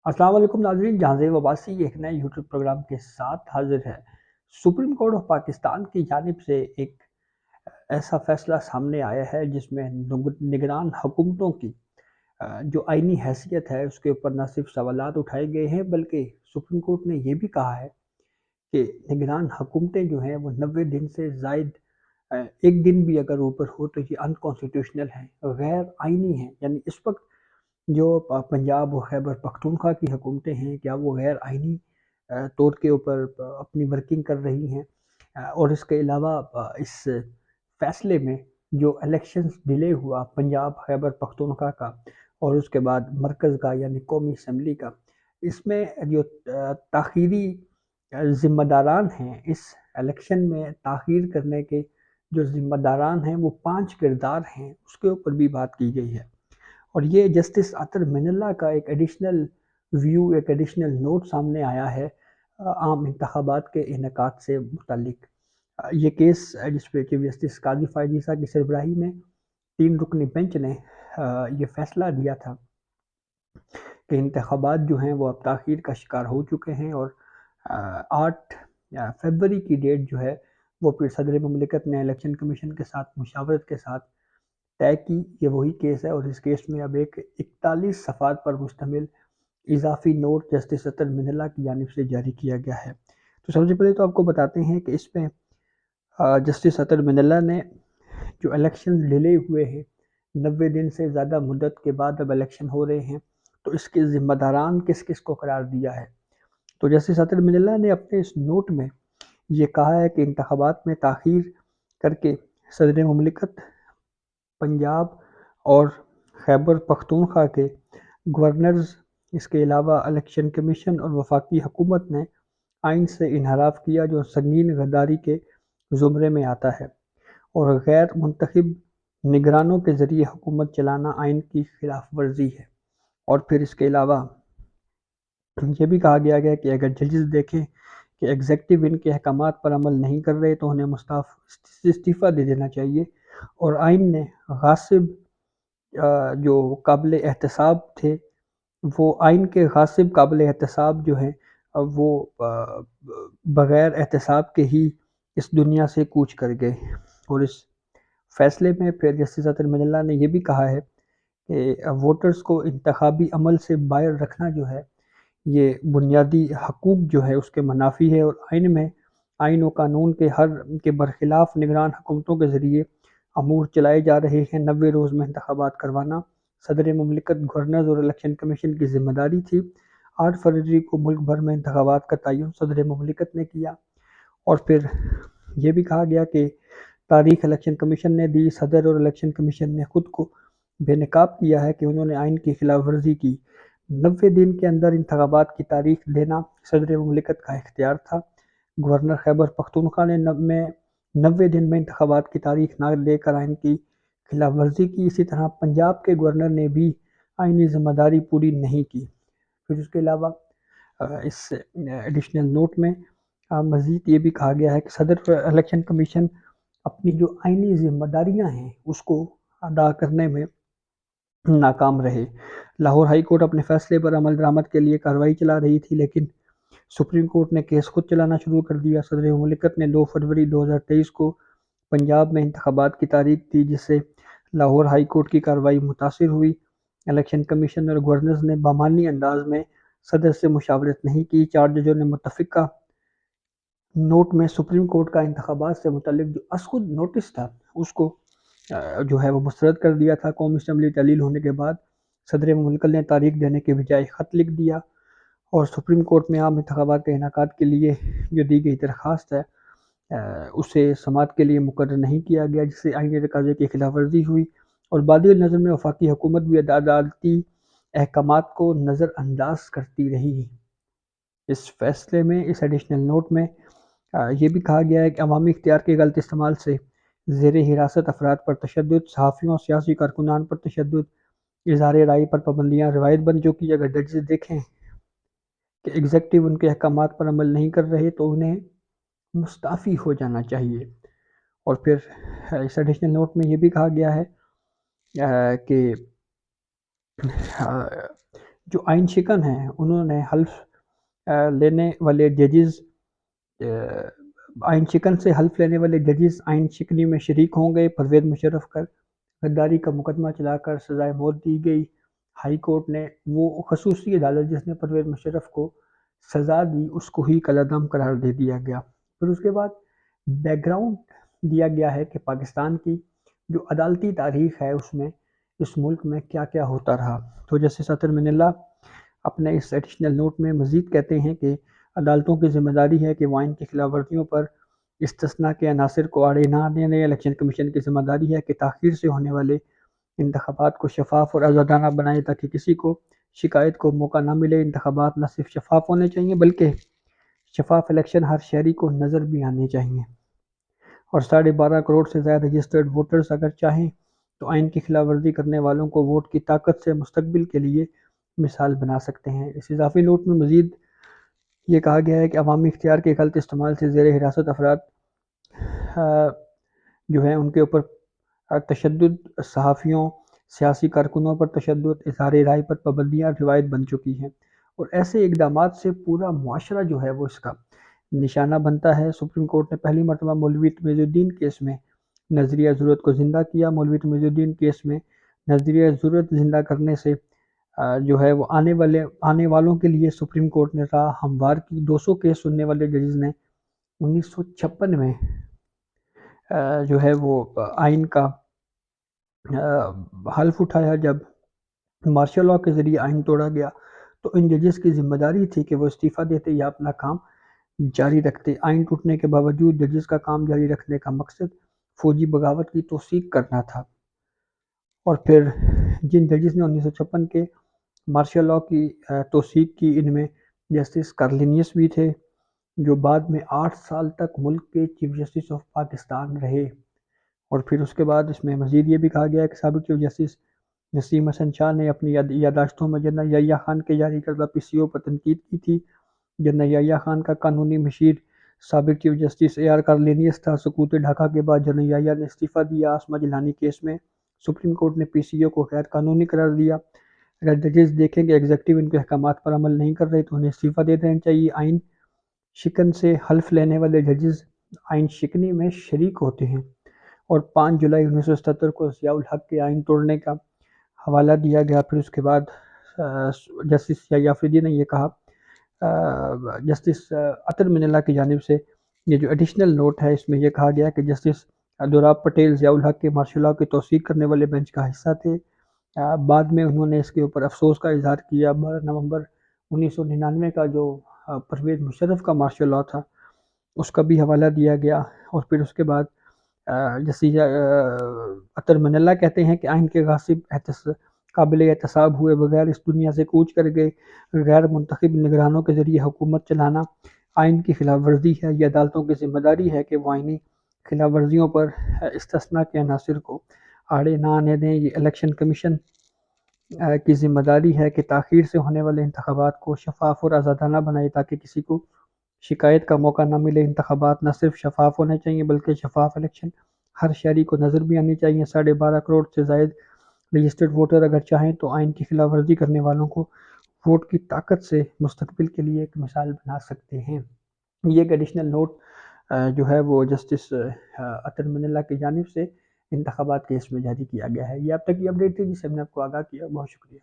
अस्सलाम वालेकुम नाज़रीन, जहांज़ेब अब्बासी एक नए यूट्यूब प्रोग्राम के साथ हाजिर है। सुप्रीम कोर्ट ऑफ पाकिस्तान की जानिब से एक ऐसा फैसला सामने आया है जिसमें निगरान हुकूमतों की जो आईनी हैसियत है उसके ऊपर न सिर्फ सवालात उठाए गए हैं, बल्कि सुप्रीम कोर्ट ने ये भी कहा है कि निगरान हुकूमतें जो हैं वो 90 दिन से ज़ायद एक दिन भी अगर ऊपर हो तो ये अनकॉन्स्टिट्यूशनल हैं, गैर आइनी हैं। यानी इस वक्त जो पंजाब और खैबर पख्तूनख्वा की हुकूमतें हैं, क्या वो गैर आइनी तौर के ऊपर अपनी वर्किंग कर रही हैं? और इसके अलावा इस फैसले में जो इलेक्शंस डिले हुआ पंजाब खैबर पख्तूनख्वा का और उसके बाद मरकज़ का यानी कौमी असम्बली का, इसमें जो ताख़ीरी ज़िम्मेदारान हैं, इस इलेक्शन में ताख़ीर करने के जो ज़िम्मेदारान हैं वो 5 किरदार हैं, उसके ऊपर भी बात की गई है। और ये जस्टिस अतर मिनल्ला का एक एडिशनल व्यू, एक एडिशनल नोट सामने आया है आम इंतखाबात के इनेकाद से मुतल्लिक। ये केस जिस पे चीफ जस्टिस काजी फ़ायद ईसा की सरबराही में 3 रुकनी बेंच ने ये फैसला दिया था कि इंतखाबात जो हैं वो अब ताख़ीर का शिकार हो चुके हैं और 8 फरवरी की डेट जो है वो फिर सदर ममलिकत ने इलेक्शन कमीशन के साथ मुशावरत के साथ तय की। ये वही केस है और इस केस में अब एक 41 सफ़ात पर मुश्तमिल इजाफी नोट जस्टिस अतर मिनल्ला की जानिब से जारी किया गया है। तो सबसे पहले तो आपको बताते हैं कि इसमें जस्टिस अतर मिनल्ला ने जो इलेक्शन डिले हुए हैं, 90 दिन से ज़्यादा मुद्दत के बाद अब इलेक्शन हो रहे हैं, तो इसके ज़िम्मेदारान किस किस को करार दिया है। तो जस्टिस अतर मिनल्ला ने अपने इस नोट में ये कहा है कि इंतखाबात में ताख़ीर करके सदर ममलिकत पंजाब और खैबर पख्तूनख्वा के गवर्नर्स, इसके अलावा इलेक्शन कमीशन और वफाकी हुकूमत ने आइन से इनहराफ किया जो संगीन गद्दारी के ज़ुमरे में आता है और गैर मुंतखब निगरानों के ज़रिए हुकूमत चलाना आइन की खिलाफ वर्जी है। और फिर इसके अलावा ये भी कहा गया है कि अगर जजेस देखें कि एग्जेक्टिव इनके अहकामात पर अमल नहीं कर रहे तो उन्हें इस्तीफ़ा दे देना चाहिए। और आइन ने गासिब जो काबिल एहतसाब थे, वो आइन के गासिब काबिल एहतसाब जो हैं वो बग़ैर एहतसाब के ही इस दुनिया से कूच कर गए। और इस फैसले में फिर जस्टिस अतर मिनल्ला ने ये भी कहा है कि वोटर्स को इंतखाबी अमल से बाहर रखना जो है ये बुनियादी हकूक़ जो है उसके मनाफी है और आइन व कानून के हर के बरखिलाफ़ निगरान हुकूमतों के ज़रिए अमूर चलाए जा रहे हैं। 90 रोज़ में इंतखाबात करवाना सदर ममलिकत, गवर्नर्स और इलेक्शन कमीशन की ज़िम्मेदारी थी। 8 फरवरी को मुल्क भर में इंतखाबात का तयन सदर ममलिकत ने किया। और फिर ये भी कहा गया कि तारीख़ इलेक्शन कमीशन ने दी, सदर और इलेक्शन कमीशन ने खुद को बेनकाब किया है कि उन्होंने आइन की खिलाफ वर्जी की। 90 दिन के अंदर इंतखाबात की तारीख देना सदर ममलिकत का इख्तियार था। गवर्नर खैबर पख्तूनख्वा ने 90 दिन में इंतखाबात की तारीख ना देकर आइन की खिलाफ वर्जी की। इसी तरह पंजाब के गवर्नर ने भी आइनी ज़िम्मेदारी पूरी नहीं की। फिर उसके अलावा इस एडिशनल नोट में मज़ीद ये भी कहा गया है कि सदर इलेक्शन कमीशन अपनी जो आइनी ज़िम्मेदारियाँ हैं उसको अदा करने में नाकाम रहे। लाहौर हाई कोर्ट अपने फैसले पर अमल दरामद के लिए कार्रवाई चला रही थी, लेकिन सुप्रीम कोर्ट ने केस खुद चलाना शुरू कर दिया। सदर ममलिकत ने 2 फरवरी 2023 को पंजाब में इंतखाबात की तारीख दी, जिससे लाहौर हाई कोर्ट की कार्रवाई मुतासिर हुई। इलेक्शन कमीशन और गवर्नर्स ने बामानी अंदाज में सदर से मुशावरत नहीं की। 4 जजों ने मुतफ़िका नोट में सुप्रीम कोर्ट का इंतखाबात से मुतल्लिक जो असखुद नोटिस था उसको जो है वो मुस्तरद कर दिया था। कौमी असम्बली तहलील होने के बाद सदर ममलिकत ने तारीख देने के बजाय ख़त लिख दिया और सुप्रीम कोर्ट में आम इंतखाबात के इनेकाद के लिए जो दी गई दरख्वास्त है उसे समात के लिए मुकर्रर नहीं किया गया, जिससे आईनी तकाज़े की खिलाफ वर्जी हुई। और बाद नज़र में वफाकी हुकूमत भी अदालती अहकामात को नज़रअंदाज करती रही। इस फैसले में, इस एडिशनल नोट में ये भी कहा गया है कि अवामी इख्तियार के गलत इस्तेमाल से ज़ेर हिरासत अफराद पर तशद्दुद, सहाफ़ियों और सियासी कारकुनान पर तशद्दुद, इज़हार राय पर पाबंदियाँ रिवायत बन चुकी है। अगर जजेस देखें कि एग्जेक्टिव उनके अहकामात पर अमल नहीं कर रहे तो उन्हें मुस्ताफ़ी हो जाना चाहिए। और फिर इस एडिशनल नोट में ये भी कहा गया है कि جو آئین شکن ہیں انہوں نے حلف لینے والے ججز آئین شکن سے حلف لینے والے ججز آئین شکنی میں شریک ہوں گے۔ پرویز مشرف پر غداری کا مقدمہ چلا کر سزائے موت دی گئی۔ ہائی کورٹ نے وہ خصوصی عدالت جس نے پرویز مشرف کو سزا دی اس کو ہی کالعدم قرار دے دیا گیا۔ پھر اس کے بعد بیک گراؤنڈ دیا گیا ہے کہ پاکستان کی جو عدالتی تاریخ ہے اس میں اس ملک میں کیا کیا ہوتا رہا۔ تو جسٹس اطہر من اللہ اپنے اس ایڈیشنل نوٹ میں مزید کہتے ہیں کہ عدالتوں کی ذمہ داری ہے کہ وہ آئین کی خلاف ورزیوں پر استثناء کے عناصر کو آڑے نہ دینے۔ الیکشن کمیشن کی ذمہ داری ہے کہ تاخیر سے ہونے والے انتخابات کو شفاف اور آزادانہ بنائے تاکہ کسی کو شکایت کو موقع نہ ملے۔ انتخابات نہ صرف شفاف ہونے چاہیے بلکہ شفاف الیکشن ہر شہری کو نظر بھی آنے چاہیے، اور 12.5 کروڑ سے زائد رجسٹرڈ ووٹرز اگر چاہیں تو آئین کی خلاف ورزی کرنے والوں کو ووٹ کی طاقت سے مستقبل کے لیے مثال بنا سکتے ہیں۔ اس اضافی نوٹ میں مزید یہ کہا گیا ہے کہ عوامی اختیار کے غلط استعمال سے زیر حراست افراد جو ہیں ان کے اوپر تشدد، صحافیوں، سیاسی کارکنوں پر تشدد، اظہار رائے پر پابندیاں روایت بن چکی ہیں، اور ایسے اقدامات سے پورا معاشرہ جو ہے وہ اس کا نشانہ بنتا ہے۔ سپریم کورٹ نے پہلی مرتبہ مولوی تمیز الدین کیس میں نظریہ ضرورت کو زندہ کیا۔ مولوی تمیز الدین کیس میں نظریہ ضرورت زندہ کرنے سے جو ہے وہ آنے والوں کے لیے سپریم کورٹ نے راہ ہموار کی۔ 200 کیس سننے والے ججز نے 1956 میں جو ہے وہ آئین کا حلف اٹھایا۔ جب مارشل لاء کے ذریعے آئین توڑا گیا تو ان ججز کی ذمہ داری تھی کہ وہ استعفیٰ دیتے یا اپنا کام جاری رکھتے۔ آئین ٹوٹنے کے باوجود ججز کا کام جاری رکھنے کا مقصد فوجی بغاوت کی توثیق کرنا تھا، اور پھر جن ججز نے 1956 کے مارشل لاء کی توثیق کی ان میں جسٹس کارلینیس بھی تھے جو بعد میں 8 سال تک ملک کے چیف جسٹس آف پاکستان رہے۔ اور پھر اس کے بعد اس میں مزید یہ بھی کہا گیا ہے کہ سابق چیف جسٹس نسیم حسن شاہ نے اپنی یادداشتوں میں جنرل یحییٰ خان کے جاری کردہ پی سی او پر تنقید کی تھی۔ جنرل یحییٰ خان کا قانونی مشیر سابق چیف جسٹس اے آر کارلینیس تھا۔ سقوط ڈھاکہ کے بعد جنرل یحییٰ نے استعفیٰ دیا۔ عاصمہ جیلانی کیس میں سپریم کورٹ نے پی سی او کو غیر قانونی قرار دیا۔ اگر ججز دیکھیں کہ ایگزیکٹو ان کے احکامات پر عمل نہیں کر رہے تو انہیں استعفیٰ دے دینا چاہیے۔ آئین شکن سے حلف لینے والے ججز آئین شکنی میں شریک ہوتے ہیں، اور 5 جولائی 1977 کو ضیاء الحق کے آئین توڑنے کا حوالہ دیا گیا۔ پھر اس کے بعد جسٹس یحییٰ آفریدی نے یہ کہا، جسٹس اطہر من اللہ کی جانب سے یہ جو ایڈیشنل نوٹ ہے اس میں یہ کہا گیا کہ جسٹس دوراب پٹیل ضیاء الحق کے مارشل لاء کی توثیق کرنے والے بینچ کا حصہ تھے۔ بعد میں انہوں نے اس کے اوپر افسوس کا اظہار کیا۔ 12 نومبر 1999 کا جو پرویز مشرف کا مارشل لاء تھا اس کا بھی حوالہ دیا گیا، اور پھر اس کے بعد جسٹس اطہر من اللہ کہتے ہیں کہ آئین کے غاصب قابل احتساب ہوئے بغیر اس دنیا سے کوچ کر گئے۔ غیر منتخب نگرانوں کے ذریعے حکومت چلانا آئین کی خلاف ورزی ہے۔ یہ عدالتوں کی ذمہ داری ہے کہ وہ آئینی خلاف ورزیوں پر استثناء کے عناصر کو آڑے نہ آنے دیں۔ یہ الیکشن کمیشن کی ذمہ داری ہے کہ تاخیر سے ہونے والے انتخابات کو شفاف اور آزادانہ بنائے تاکہ کسی کو شکایت کا موقع نہ ملے۔ انتخابات نہ صرف شفاف ہونے چاہیے بلکہ شفاف الیکشن ہر شہری کو نظر بھی آنی چاہیے۔ 12.5 کروڑ سے زائد رجسٹرڈ ووٹر اگر چاہیں تو آئین کی خلاف ورزی کرنے والوں کو ووٹ کی طاقت سے مستقبل کے لیے ایک مثال بنا سکتے ہیں۔ یہ ایک ایڈیشنل نوٹ جو ہے وہ جسٹس اطہر من اللہ کی جانب سے انتخابات کیس میں جاری کیا گیا ہے۔ یہ اب تک کی اپڈیٹ تھی جس سے ہم نے آپ کو آگاہ کیا۔ بہت شکریہ۔